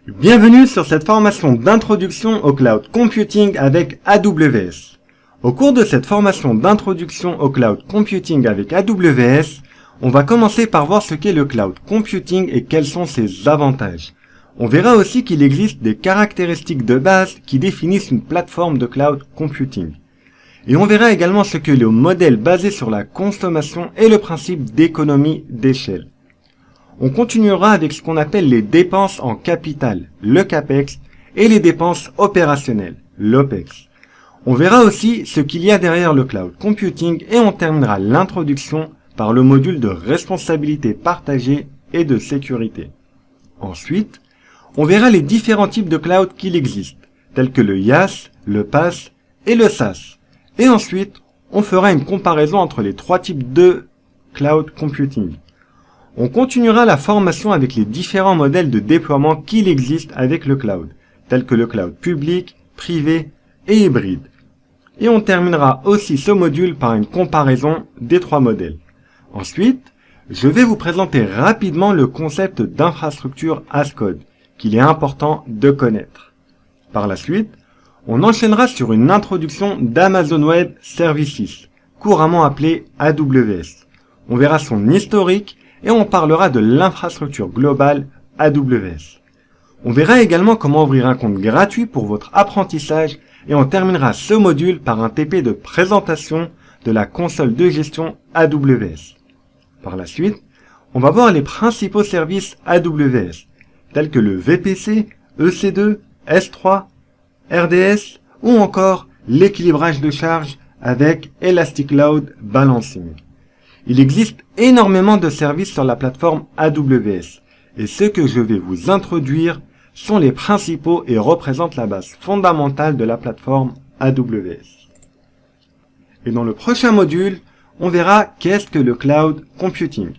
Bienvenue sur cette formation d'introduction au cloud computing avec AWS. Au cours de cette formation d'introduction au cloud computing avec AWS, on va commencer par voir ce qu'est le cloud computing et quels sont ses avantages. On verra aussi qu'il existe des caractéristiques de base qui définissent une plateforme de cloud computing. Et on verra également ce qu'est le modèle basé sur la consommation et le principe d'économie d'échelle. On continuera avec ce qu'on appelle les dépenses en capital, le CAPEX, et les dépenses opérationnelles, l'OPEX. On verra aussi ce qu'il y a derrière le cloud computing et on terminera l'introduction par le module de responsabilité partagée et de sécurité. Ensuite, on verra les différents types de cloud qu'il existe, tels que le IaaS, le PaaS et le SaaS. Et ensuite, on fera une comparaison entre les trois types de cloud computing. On continuera la formation avec les différents modèles de déploiement qu'il existe avec le cloud, tels que le cloud public, privé et hybride. Et on terminera aussi ce module par une comparaison des trois modèles. Ensuite, je vais vous présenter rapidement le concept d'infrastructure as code, qu'il est important de connaître. Par la suite, on enchaînera sur une introduction d'Amazon Web Services, couramment appelé AWS. On verra son historique et on parlera de l'infrastructure globale AWS. On verra également comment ouvrir un compte gratuit pour votre apprentissage et on terminera ce module par un TP de présentation de la console de gestion AWS. Par la suite, on va voir les principaux services AWS, tels que le VPC, EC2, S3, RDS ou encore l'équilibrage de charge avec Elastic Load Balancing. Il existe énormément de services sur la plateforme AWS et ceux que je vais vous introduire sont les principaux et représentent la base fondamentale de la plateforme AWS. Et dans le prochain module, on verra qu'est-ce que le cloud computing.